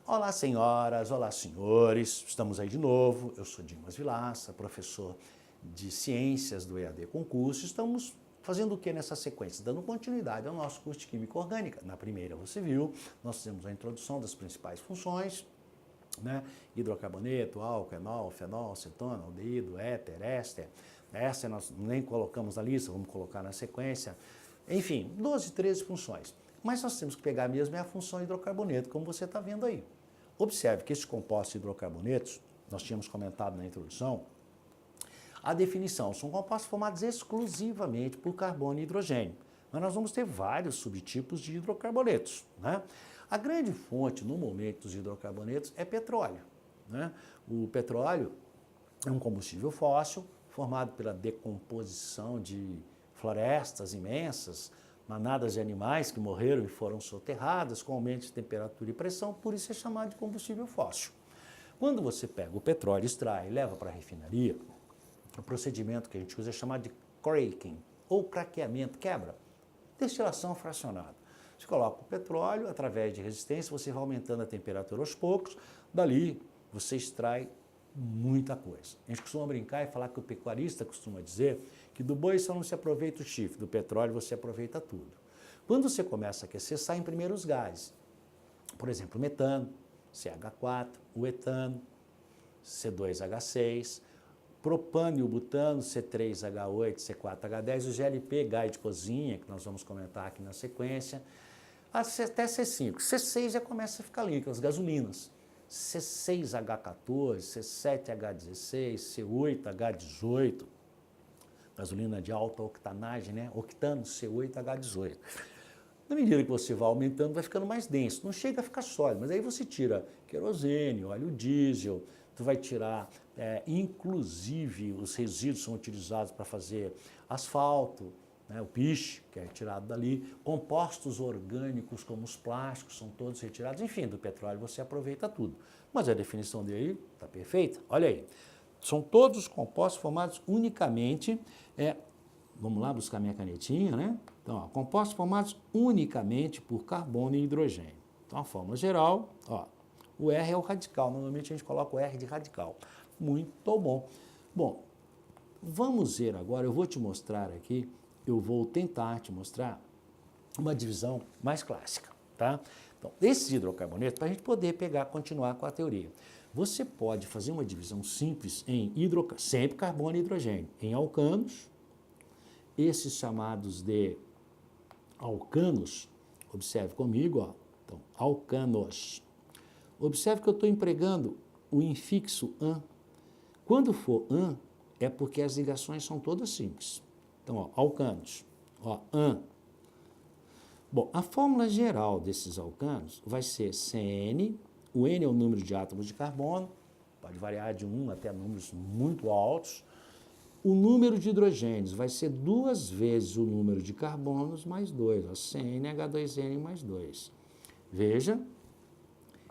Olá, senhoras, olá, senhores, estamos aí de novo. Eu sou Dimas Vilaça, professor de Ciências do EAD Concurso. Estamos fazendo o que nessa sequência? Dando continuidade ao nosso curso de Química Orgânica. Na primeira, você viu, nós fizemos a introdução das principais funções, né? Hidrocarboneto, álcool, enol, fenol, cetona, aldeído, éter, éster. Essa nós nem colocamos na lista, vamos colocar na sequência. Enfim, 12, 13 funções. Mas nós temos que pegar mesmo a função hidrocarboneto, como você está vendo aí. Observe que esses compostos hidrocarbonetos, nós tínhamos comentado na introdução, a definição são compostos formados exclusivamente por carbono e hidrogênio. Mas nós vamos ter vários subtipos de hidrocarbonetos, né? A grande fonte no momento dos hidrocarbonetos é petróleo, né? O petróleo é um combustível fóssil formado pela decomposição de florestas imensas, manadas de animais que morreram e foram soterradas com aumento de temperatura e pressão, por isso é chamado de combustível fóssil. Quando você pega o petróleo, extrai e leva para a refinaria, o procedimento que a gente usa é chamado de cracking, ou craqueamento, quebra, destilação fracionada. Você coloca o petróleo, através de resistência, você vai aumentando a temperatura aos poucos, dali você extrai muita coisa. A gente costuma brincar e falar que o pecuarista costuma dizer que do boi só não se aproveita o chifre, do petróleo você aproveita tudo. Quando você começa a aquecer, saem primeiro os gases. Por exemplo, o metano, CH4, o etano, C2H6, propano e o butano, C3H8, C4H10, o GLP, gás de cozinha, que nós vamos comentar aqui na sequência, até C5. C6 já começa a ficar líquido, as gasolinas. C6H14, C7H16, C8H18, gasolina de alta octanagem, né? Octano, C8H18. Na medida que você vai aumentando, vai ficando mais denso. Não chega a ficar sólido, mas aí você tira querosene, óleo diesel, tu vai tirar, inclusive, os resíduos são utilizados para fazer asfalto, né? O piche, que é tirado dali, compostos orgânicos como os plásticos são todos retirados, enfim, do petróleo você aproveita tudo. Mas a definição dele está perfeita, olha aí. São todos os compostos formados unicamente, vamos lá buscar minha canetinha, né? Então, ó, compostos formados unicamente por carbono e hidrogênio. Então, a fórmula geral, ó, o R é o radical, normalmente a gente coloca o R de radical. Muito bom. Bom, vamos ver agora, eu vou te mostrar aqui, eu vou tentar te mostrar uma divisão mais clássica, tá? Então, esses hidrocarbonetos, para a gente poder continuar com a teoria, você pode fazer uma divisão simples em sempre carbono e hidrogênio, em alcanos, esses chamados de alcanos, observe comigo, ó, então, alcanos. Observe que eu estou empregando o infixo -an. Quando for -an, é porque as ligações são todas simples. Então, ó, alcanos, ó, -an. Bom, a fórmula geral desses alcanos vai ser CN, o N é o número de átomos de carbono, pode variar de 1 até números muito altos. O número de hidrogênios vai ser 2 vezes o número de carbonos mais 2, ó, CnH2n mais 2. Veja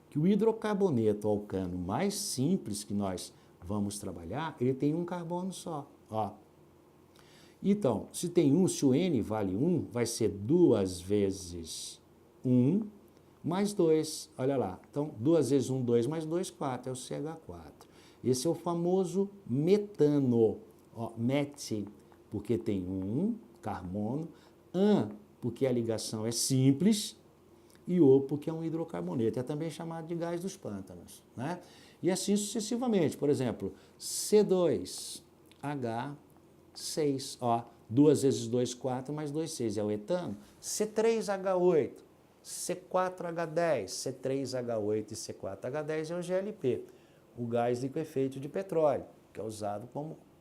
que o hidrocarboneto alcano mais simples que nós vamos trabalhar, ele tem um carbono só, ó. Então, se tem 1, se o N vale 1, vai ser 2 vezes 1 mais 2, olha lá. Então, 2 vezes 1, 2 mais 2, 4, é o CH4. Esse é o famoso metano, ó, met, porque tem um carbono, an, porque a ligação é simples, e o, porque é um hidrocarboneto, é também chamado de gás dos pântanos, né? E assim sucessivamente, por exemplo, C2H6, ó, 2 vezes 2, 4, mais 2, 6, é o etano. C3H8, C4H10, C3H8 e C4H10 é o GLP, o gás liquefeito de petróleo, que é usado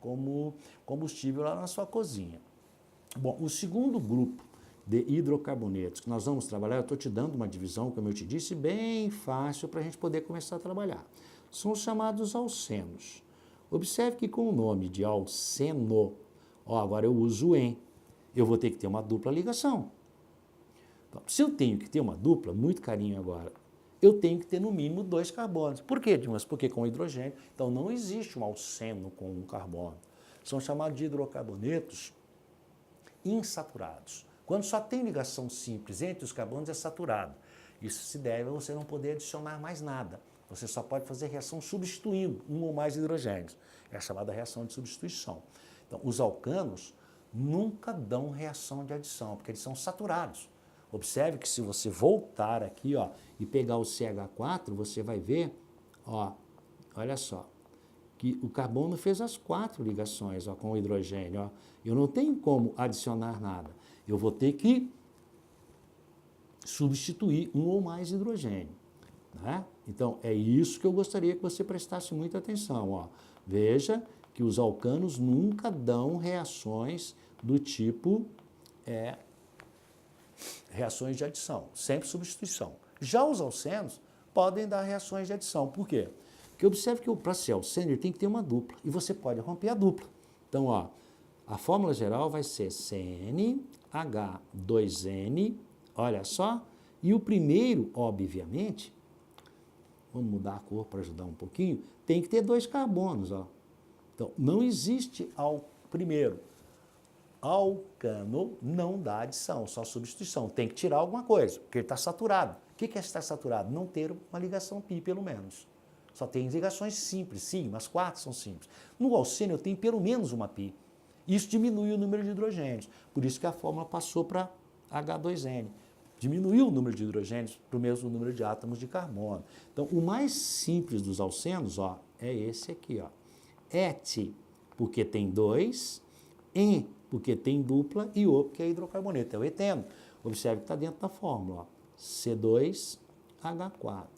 como combustível lá na sua cozinha. Bom, o segundo grupo de hidrocarbonetos que nós vamos trabalhar, eu estou te dando uma divisão, como eu te disse, bem fácil para a gente poder começar a trabalhar. São os chamados alcenos. Observe que com o nome de alceno, ó, agora eu uso o "en", eu vou ter que ter uma dupla ligação. Então, se eu tenho que ter uma dupla, muito carinho agora, eu tenho que ter no mínimo 2 carbonos. Por quê, Dimas? Porque com hidrogênio, então não existe um alceno com um carbono. São chamados de hidrocarbonetos insaturados. Quando só tem ligação simples entre os carbonos, é saturado. Isso se deve a você não poder adicionar mais nada. Você só pode fazer reação substituindo um ou mais hidrogênios. É a chamada reação de substituição. Então, os alcanos nunca dão reação de adição, porque eles são saturados. Observe que se você voltar aqui, ó, e pegar o CH4, você vai ver, ó, olha só, que o carbono fez as 4 ligações, ó, com o hidrogênio. Ó. Eu não tenho como adicionar nada. Eu vou ter que substituir um ou mais hidrogênio. Né? Então, é isso que eu gostaria que você prestasse muita atenção. Ó. Veja que os alcanos nunca dão reações do tipo reações de adição, sempre substituição. Já os alcenos podem dar reações de adição. Por quê? Porque observe que para ser alceno ele tem que ter uma dupla, e você pode romper a dupla. Então, ó, a fórmula geral vai ser CnH2n, olha só, e o primeiro, obviamente, vamos mudar a cor para ajudar um pouquinho, tem que ter 2 carbonos, ó. Então, não existe primeiro. Alcano não dá adição, só substituição. Tem que tirar alguma coisa, porque ele está saturado. O que é estar saturado? Não ter uma ligação pi, pelo menos. Só tem ligações simples, sim, mas 4 são simples. No alceno eu tenho pelo menos uma pi. Isso diminui o número de hidrogênios. Por isso que a fórmula passou para H2N. Diminuiu o número de hidrogênios para o mesmo número de átomos de carbono. Então, o mais simples dos alcenos, ó, é esse aqui, ó. Et, porque tem 2, En, porque tem dupla, e O, porque é hidrocarboneto, é o eteno. Observe que está dentro da fórmula, ó. C2H4.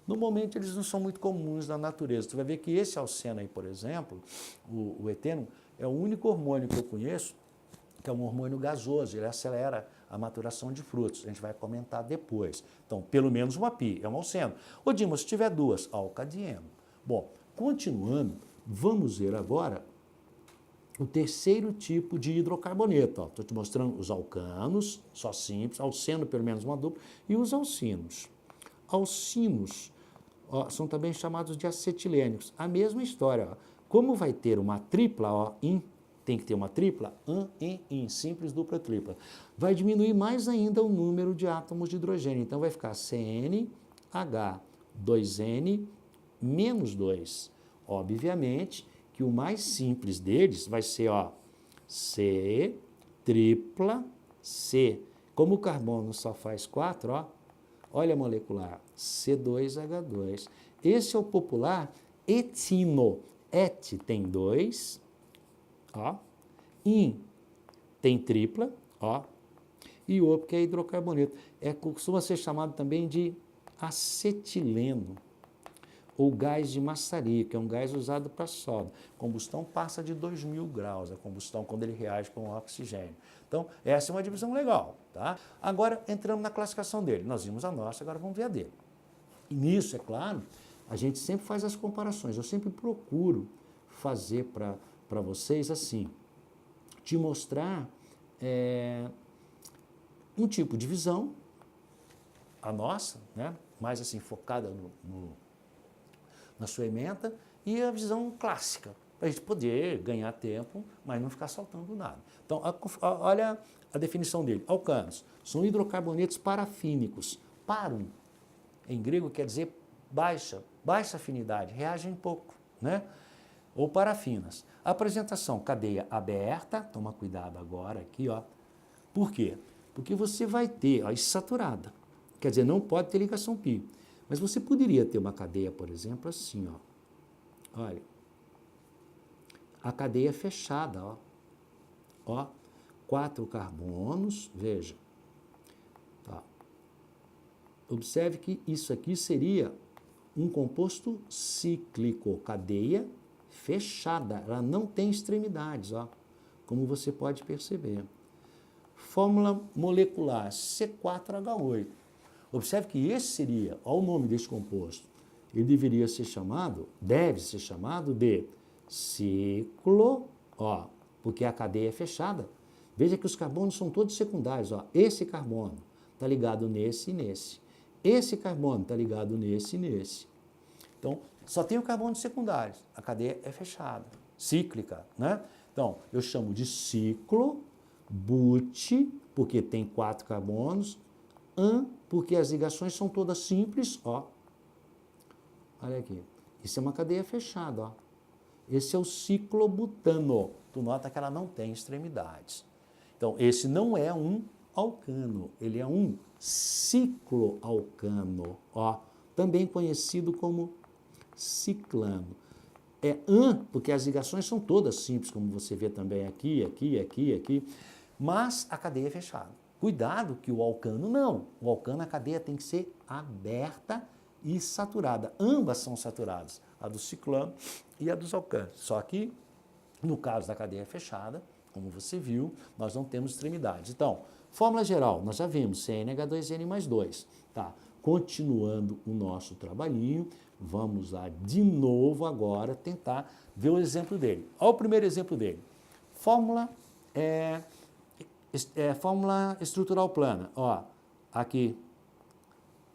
Normalmente eles não são muito comuns na natureza. Você vai ver que esse alceno aí, por exemplo, o eteno, é o único hormônio que eu conheço que é um hormônio gasoso, ele acelera a maturação de frutos. A gente vai comentar depois. Então, pelo menos uma pi, é um alceno. Ô Dima, se tiver 2, alcadieno. Bom, continuando, vamos ver agora o terceiro tipo de hidrocarboneto. Estou te mostrando os alcanos, só simples, alceno pelo menos uma dupla, e os alcinos. Alcinos são também chamados de acetilênicos. A mesma história. Ó. Como vai ter uma tripla, ó, tem que ter uma tripla, in, simples, dupla, tripla. Vai diminuir mais ainda o número de átomos de hidrogênio. Então, vai ficar CnH2n menos 2. Obviamente que o mais simples deles vai ser, ó, C, tripla, C. Como o carbono só faz 4, ó, olha a molecular, C2H2. Esse é o popular etino. Et tem 2, ó, in tem tripla, ó, e O porque é hidrocarboneto. Costuma ser chamado também de acetileno, ou gás de maçaria, que é um gás usado para solda. Combustão passa de 2.000 graus, a combustão quando ele reage com o oxigênio. Então, essa é uma divisão legal, tá? Agora, entramos na classificação dele. Nós vimos a nossa, agora vamos ver a dele. E nisso, é claro, a gente sempre faz as comparações. Eu sempre procuro fazer para vocês assim, te mostrar um tipo de visão, a nossa, né? Mais assim, focada na sua ementa, e a visão clássica, para a gente poder ganhar tempo, mas não ficar saltando nada. Então, olha a definição dele. Alcanos são hidrocarbonetos parafínicos. Parum, em grego, quer dizer baixa afinidade, reagem pouco, né? Ou parafinas. Apresentação, cadeia aberta, toma cuidado agora aqui, ó. Por quê? Porque você vai ter, ó, insaturada. Quer dizer, não pode ter ligação pi. Mas você poderia ter uma cadeia, por exemplo, assim, ó. Olha. A cadeia fechada, ó. Ó, 4 carbonos, veja. Tá. Observe que isso aqui seria um composto cíclico, cadeia fechada, ela não tem extremidades, ó, como você pode perceber. Fórmula molecular C4H8. Observe que esse seria, ó, o nome desse composto, ele deveria ser chamado, deve ser chamado de ciclo, ó, porque a cadeia é fechada. Veja que os carbonos são todos secundários, ó. Esse carbono está ligado nesse e nesse. Esse carbono está ligado nesse e nesse. Então, só tem o carbono secundário, a cadeia é fechada, cíclica, né? Então, eu chamo de ciclo, but, porque tem 4 carbonos, porque as ligações são todas simples, ó. Olha aqui. Isso é uma cadeia fechada, ó. Esse é o ciclobutano. Tu nota que ela não tem extremidades. Então, esse não é um alcano, ele é um cicloalcano, ó, também conhecido como ciclano. É porque as ligações são todas simples, como você vê também aqui, mas a cadeia é fechada. Cuidado que o alcano não. O alcano, a cadeia tem que ser aberta e saturada. Ambas são saturadas, a do ciclano e a dos alcanos. Só que, no caso da cadeia fechada, como você viu, nós não temos extremidades. Então, fórmula geral, nós já vimos CnH2n mais 2. Tá? Continuando o nosso trabalhinho, vamos lá de novo agora tentar ver o exemplo dele. Olha o primeiro exemplo dele. Fórmula fórmula estrutural plana. Ó, aqui.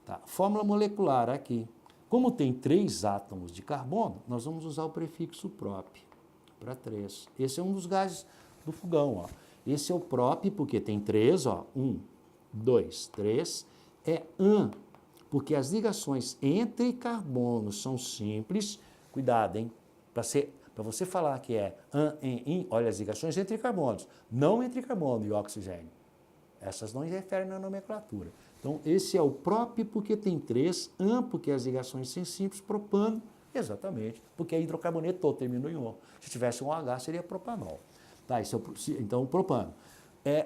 Tá. Fórmula molecular aqui. Como tem 3 átomos de carbono, nós vamos usar o prefixo prop para 3. Esse é um dos gases do fogão, ó. Esse é o prop porque tem 3, ó. 1, 2, 3. É porque as ligações entre carbonos são simples. Cuidado, hein? Para você falar que é in, olha as ligações entre carbonos, não entre carbono e oxigênio. Essas não referem na nomenclatura. Então, esse é o prop porque tem 3, porque as ligações são simples, propano, exatamente, porque é hidrocarboneto, terminou em O. Se tivesse um OH, seria propanol. Tá, esse é então, o propano.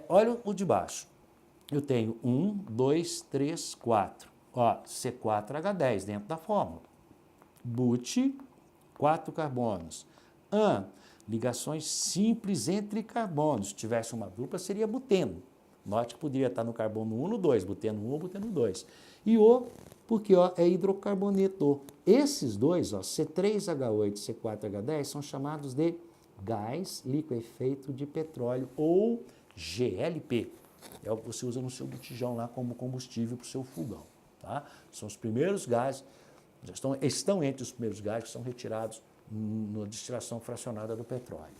Olha o de baixo. Eu tenho 1, 2, 3, 4. Ó, C4H10 dentro da fórmula. But, 4 carbonos. Ligações simples entre carbonos. Se tivesse uma dupla, seria buteno. Note que poderia estar no carbono 1 no 2, buteno 1 ou buteno 2. E O, porque ó, é hidrocarboneto. Esses dois, ó, C3H8 e C4H10, são chamados de gás liquefeito de petróleo, ou GLP. É o que você usa no seu botijão lá como combustível para o seu fogão. Tá? São os primeiros gases, estão entre os primeiros gases que são retirados na destilação fracionada do petróleo.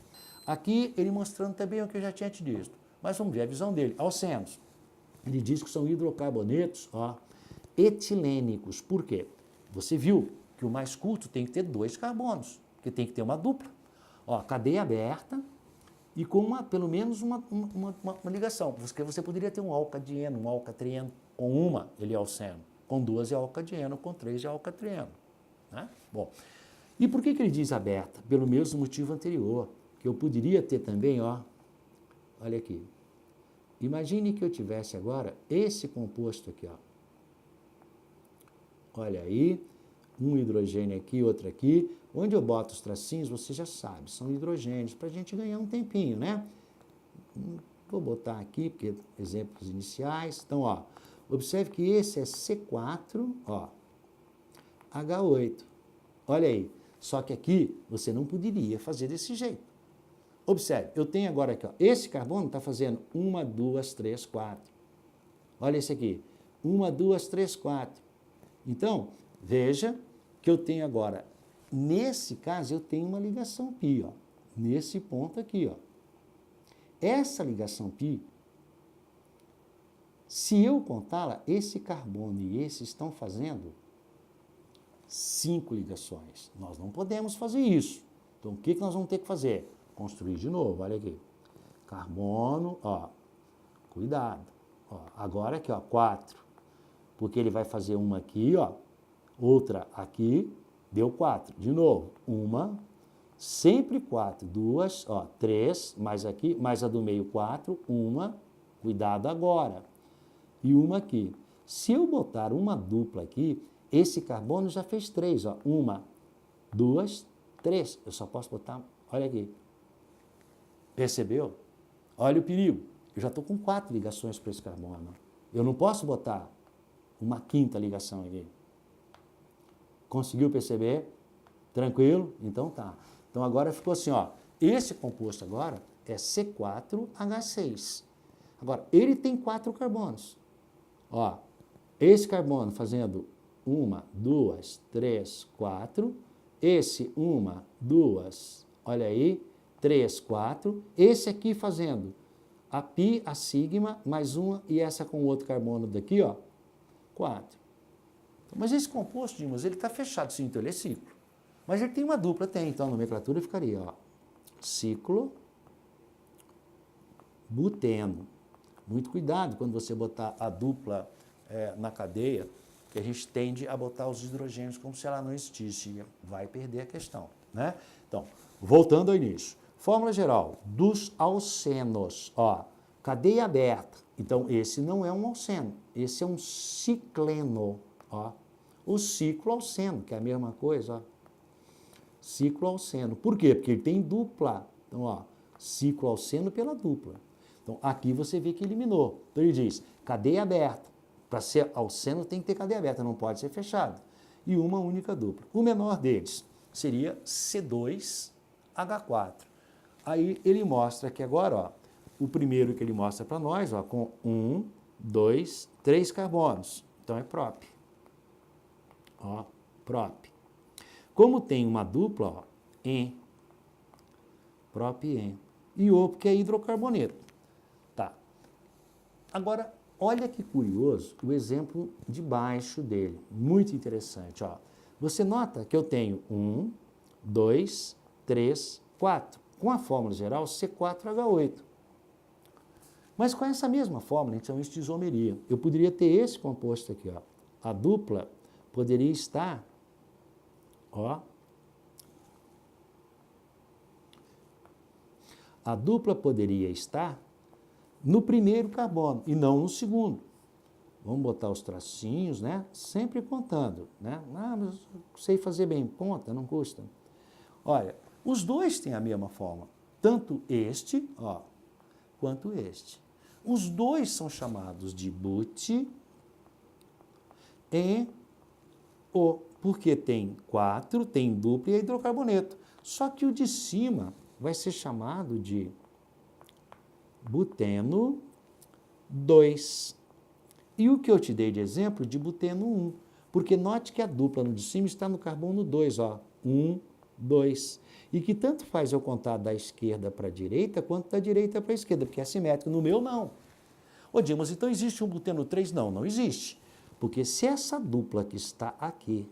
Aqui ele mostrando também o que eu já tinha te dito, mas vamos ver a visão dele. Alcenos, ele diz que são hidrocarbonetos, ó, etilênicos. Por quê? Você viu que o mais curto tem que ter 2 carbonos, porque tem que ter uma dupla. Ó, cadeia aberta e com pelo menos uma ligação. Porque você poderia ter um alcadieno, um alcatrieno. Com uma, ele é alceno. Com 2 é alcadieno, com 3 é alcatrieno. Né? Bom, e por que ele diz aberta? Pelo mesmo motivo anterior, que eu poderia ter também, ó, olha aqui. Imagine que eu tivesse agora esse composto aqui, ó. Olha aí, um hidrogênio aqui, outro aqui. Onde eu boto os tracinhos, você já sabe, são hidrogênios, para a gente ganhar um tempinho, né? Vou botar aqui, porque exemplos iniciais. Então, ó, observe que esse é C4, ó, H8. Olha aí, só que aqui você não poderia fazer desse jeito. Observe, eu tenho agora aqui, ó, esse carbono está fazendo 1, 2, 3, 4. Olha esse aqui, 1, 2, 3, 4. Então, veja que eu tenho agora, nesse caso, eu tenho uma ligação π, ó, nesse ponto aqui, ó. Essa ligação π, se eu contá-la, esse carbono e esse estão fazendo 5 ligações. Nós não podemos fazer isso. Então, o que nós vamos ter que fazer? Construir de novo, olha aqui. Carbono, ó, cuidado. Ó, agora aqui, ó, 4. Porque ele vai fazer uma aqui, ó, outra aqui, deu 4. De novo, uma, sempre 4, 2, ó, 3, mais aqui, mais a do meio 4, uma, cuidado agora. E uma aqui. Se eu botar uma dupla aqui, esse carbono já fez 3, ó, 1, 2, 3. Eu só posso botar, olha aqui. Percebeu? Olha o perigo. Eu já estou com 4 ligações para esse carbono. Eu não posso botar uma 5ª ligação aqui. Conseguiu perceber? Tranquilo? Então tá. Então agora ficou assim, ó. Esse composto agora é C4H6. Agora, ele tem 4 carbonos. Ó, esse carbono fazendo 1, 2, 3, 4. Esse 1, 2, olha aí, 3, 4. Esse aqui fazendo a pi, a sigma, mais uma, e essa com o outro carbono daqui, ó, 4. Mas esse composto, Dimas, ele está fechado, sim, então ele é ciclo. Mas ele tem uma dupla, tem, então a nomenclatura ficaria, ó, ciclo buteno. Muito cuidado quando você botar a dupla na cadeia, que a gente tende a botar os hidrogênios como se ela não existisse. Vai perder a questão, né? Então, voltando ao início. Fórmula geral dos alcenos, ó, cadeia aberta. Então, esse não é um alceno, esse é um cicleno, ó. O cicloalceno, que é a mesma coisa, ó. Cicloalceno. Por quê? Porque ele tem dupla. Então, ó, cicloalceno pela dupla. Então, aqui você vê que eliminou. Então, ele diz, cadeia aberta. Para ser alceno tem que ter cadeia aberta, não pode ser fechado. E uma única dupla. O menor deles seria C2H4. Aí ele mostra aqui agora, ó, o primeiro que ele mostra para nós, ó, com 1, 2, 3 carbonos. Então é prop. Ó, prop. Como tem uma dupla, ó, en, prop-en. E o que é hidrocarboneto. Tá. Agora, olha que curioso o exemplo de baixo dele. Muito interessante, ó. Você nota que eu tenho 1, 2, 3, 4. Com a fórmula geral, C4H8. Mas com essa mesma fórmula, a gente chama isso de isomeria. Eu poderia ter esse composto aqui, ó. A dupla poderia estar, ó. A dupla poderia estar no primeiro carbono e não no segundo. Vamos botar os tracinhos, né? Sempre contando, né? Ah, mas eu sei fazer bem conta, não custa. Olha, os dois têm a mesma forma, tanto este, ó, quanto este. Os dois são chamados de but e o, porque tem 4, tem dupla e é hidrocarboneto. Só que o de cima vai ser chamado de buteno 2. E o que eu te dei de exemplo de buteno 1, porque note que a dupla no de cima está no carbono 2, ó, 1, 2. E que tanto faz eu contar da esquerda para a direita, quanto da direita para a esquerda, porque é simétrico. No meu, não. Ô, Dimas, então existe um buteno 3? Não, não existe. Porque se essa dupla que está aqui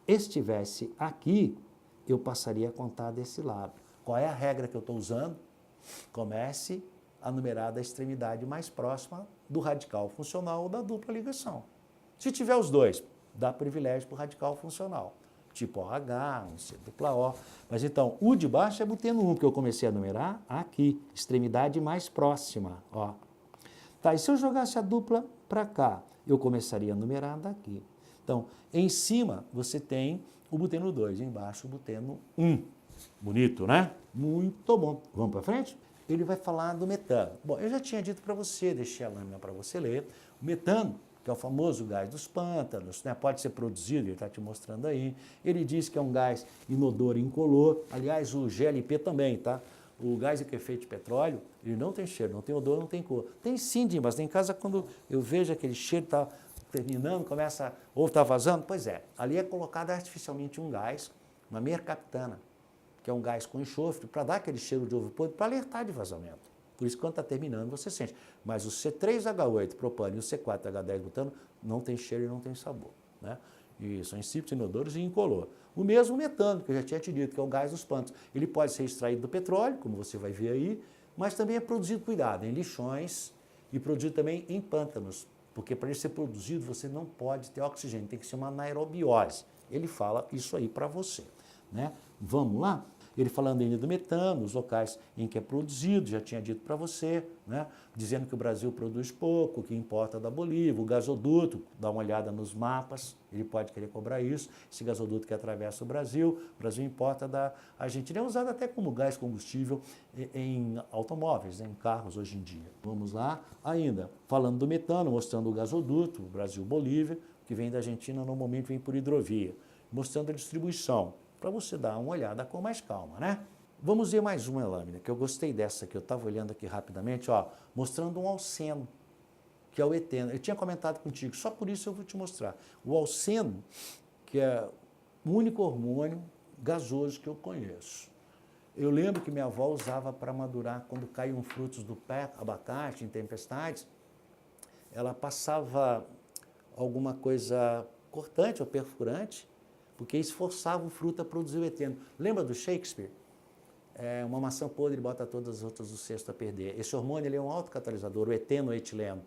estivesse aqui, eu passaria a contar desse lado. Qual é a regra que eu estou usando? Comece a numerar da extremidade mais próxima do radical funcional ou da dupla ligação. Se tiver os dois, dá privilégio para o radical funcional. Tipo OH, um C dupla O. Mas então, o de baixo é buteno 1, porque eu comecei a numerar aqui, extremidade mais próxima, ó. Tá, e se eu jogasse a dupla para cá, eu começaria a numerar daqui. Então, em cima você tem o buteno 2, embaixo o buteno 1. Bonito, né? Muito bom. Vamos para frente? Ele vai falar do metano. Bom, eu já tinha dito para você, deixei a lâmina para você ler. O metano, que é o famoso gás dos pântanos, né? Pode ser produzido, ele está te mostrando aí. Ele diz que é um gás inodoro e incolor. Aliás, o GLP também, tá? O gás com efeito de petróleo, ele não tem cheiro, não tem odor, não tem cor. Tem sim, mas tem casa quando eu vejo aquele cheiro está terminando, começa, ou está vazando, pois é, ali é colocado artificialmente um gás, uma mercaptana, que é um gás com enxofre, para dar aquele cheiro de ovo podre, para alertar de vazamento. Por isso, quando está terminando, você sente. Mas o C3H8 propano e o C4H10 butano não tem cheiro e não tem sabor, né? E são insípidos, inodoros e incolor. O mesmo metano, que eu já tinha te dito, que é o gás dos pântanos. Ele pode ser extraído do petróleo, como você vai ver aí, mas também é produzido, cuidado, em lixões e produzido também em pântanos, porque para ele ser produzido você não pode ter oxigênio, tem que ser uma anaerobiose. Ele fala isso aí para você, né? Vamos lá? Ele falando ainda do metano, os locais em que é produzido, já tinha dito para você, né? Dizendo que o Brasil produz pouco, que importa da Bolívia, o gasoduto, dá uma olhada nos mapas, ele pode querer cobrar isso, esse gasoduto que atravessa o Brasil importa da Argentina, é usado até como gás combustível em automóveis, em carros hoje em dia. Vamos lá, ainda, falando do metano, mostrando o gasoduto, Brasil-Bolívia, que vem da Argentina, normalmente vem por hidrovia, mostrando a distribuição, para você dar uma olhada com mais calma, né? Vamos ver mais uma lâmina, que eu gostei dessa que eu estava olhando aqui rapidamente, ó, mostrando um alceno, que é o eteno. Eu tinha comentado contigo, só por isso eu vou te mostrar. O alceno, que é o único hormônio gasoso que eu conheço. Eu lembro que minha avó usava para madurar, quando caíam frutos do pé, abacate, em tempestades, ela passava alguma coisa cortante ou perfurante, porque esforçava o fruto a produzir o eteno. Lembra do Shakespeare? Uma maçã podre bota todas as outras do cesto a perder. Esse hormônio ele é um autocatalisador, o eteno-etileno.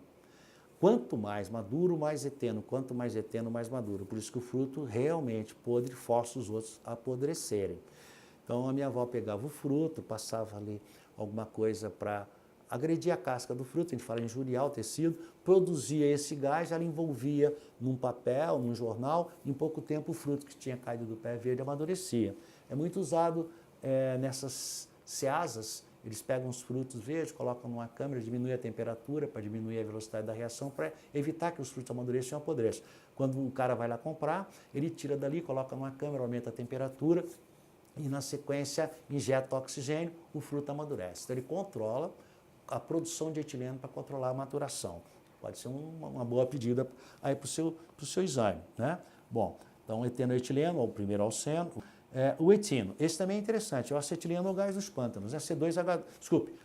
Quanto mais maduro, mais eteno. Quanto mais eteno, mais maduro. Por isso que o fruto realmente podre força os outros a apodrecerem. Então a minha avó pegava o fruto, passava ali alguma coisa para agredir a casca do fruto, a gente fala injuriar o tecido, produzia esse gás, ela envolvia num papel, num jornal, em pouco tempo o fruto que tinha caído do pé verde amadurecia. É muito usado nessas ceasas, eles pegam os frutos verdes, colocam numa câmera, diminuem a temperatura para diminuir a velocidade da reação, para evitar que os frutos amadureçam e apodreçam. Quando o cara vai lá comprar, ele tira dali, coloca numa câmera, aumenta a temperatura e na sequência injeta oxigênio, o fruto amadurece. Então ele controla a produção de etileno para controlar a maturação. Pode ser uma boa pedida aí para o seu exame, né? Bom, então eteno-etileno, ou primeiro alceno. O etino, esse também é interessante, é o acetileno ou gás dos pântanos,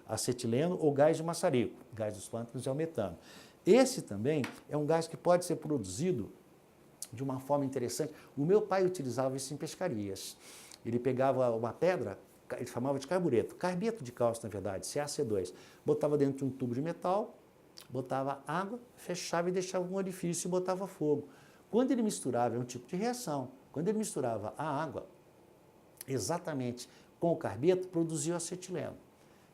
acetileno ou gás de maçarico, gás dos pântanos é o metano. Esse também é um gás que pode ser produzido de uma forma interessante. O meu pai utilizava isso em pescarias. Ele pegava uma pedra, ele chamava de carbureto de cálcio, na verdade, CaC2, botava dentro de um tubo de metal, botava água, fechava e deixava um orifício e botava fogo. Quando ele misturava, é um tipo de reação, quando ele misturava a água, exatamente com o carbeto, produzia o acetileno.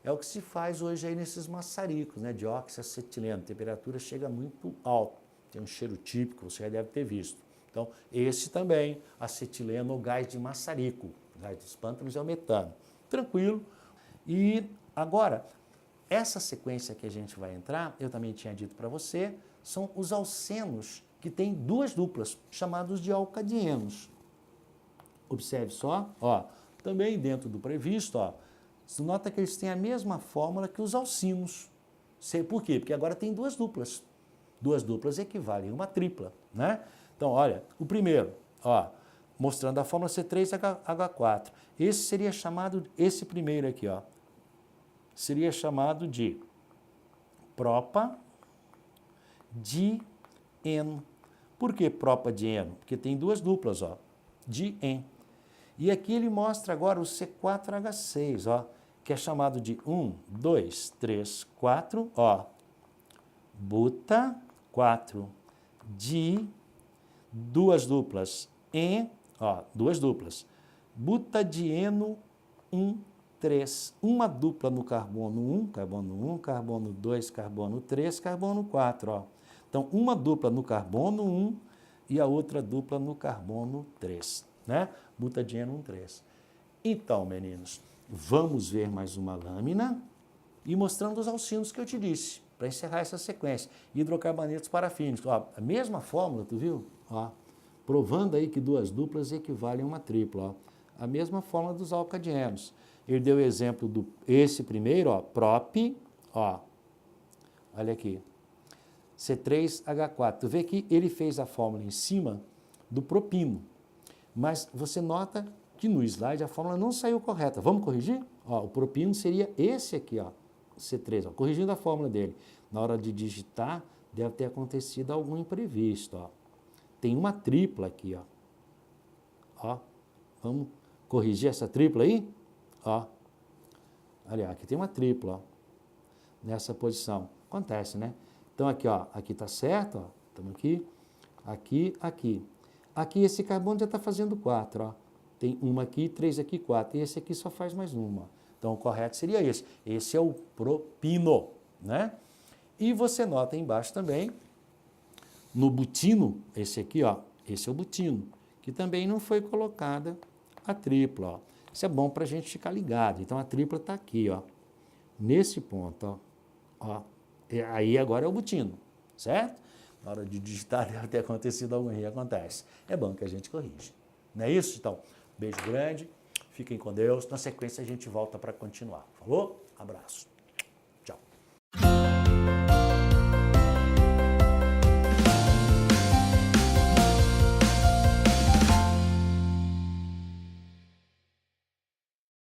É o que se faz hoje aí nesses maçaricos, né, de oxiacetileno, a temperatura chega muito alta, tem um cheiro típico, você já deve ter visto. Então, esse também, acetileno ou gás de maçarico, gás dos pântanos é o metano. Tranquilo. E agora, essa sequência que a gente vai entrar, eu também tinha dito para você, são os alcenos que têm duas duplas, chamados de alcadienos. Observe só, ó, também dentro do previsto, ó, você nota que eles têm a mesma fórmula que os alcinos. Por quê? Porque agora tem duas duplas. Duas duplas equivalem a uma tripla, né? Então, olha, o primeiro, ó, mostrando a fórmula C3H4. Esse seria chamado, esse primeiro aqui, ó, seria chamado de propa-dieno. Por que propa-dieno? Porque tem duas duplas, ó, dien. E aqui ele mostra agora o C4H6, ó, que é chamado de 1, 2, 3, 4, ó, buta, 4, di, duas duplas, en, ó, duas duplas, butadieno, 1, 3, uma dupla no carbono 1, carbono 2, carbono 3, carbono 4, ó. Então, uma dupla no carbono 1 e a outra dupla no carbono 3, né? Butadieno 1, 3. Então, meninos, vamos ver mais uma lâmina e mostrando os alcinos que eu te disse, para encerrar essa sequência. Hidrocarbonetos parafínicos, ó, a mesma fórmula, tu viu? Ó, provando aí que duas duplas equivalem a uma tripla, ó. A mesma fórmula dos alcadienos. Ele deu o exemplo do esse primeiro, ó, prop, ó, olha aqui, C3H4. Tu vê que ele fez a fórmula em cima do propino, mas você nota que no slide a fórmula não saiu correta. Vamos corrigir? Ó, o propino seria esse aqui, ó, C3, ó, corrigindo a fórmula dele. Na hora de digitar, deve ter acontecido algum imprevisto, ó. Tem uma tripla aqui, ó. Ó, vamos corrigir essa tripla aí? Ó, olha, aqui tem uma tripla, ó, nessa posição. Acontece, né? Então aqui, ó, aqui tá certo, ó, estamos aqui, aqui, aqui. Aqui esse carbono já está fazendo 4, ó. Tem uma aqui, 3 aqui, 4. E esse aqui só faz mais uma. Então o correto seria esse. Esse é o propino, né? E você nota embaixo também, no butino, esse aqui, ó, esse é o butino, que também não foi colocada a tripla, ó. Isso é bom para a gente ficar ligado. Então a tripla está aqui, ó, nesse ponto, ó. Aí agora é o butino, certo? Na hora de digitar deve ter acontecido algum erro, acontece. É bom que a gente corrige. Não é isso? Então, beijo grande, fiquem com Deus. Na sequência a gente volta para continuar. Falou? Abraço. Tchau.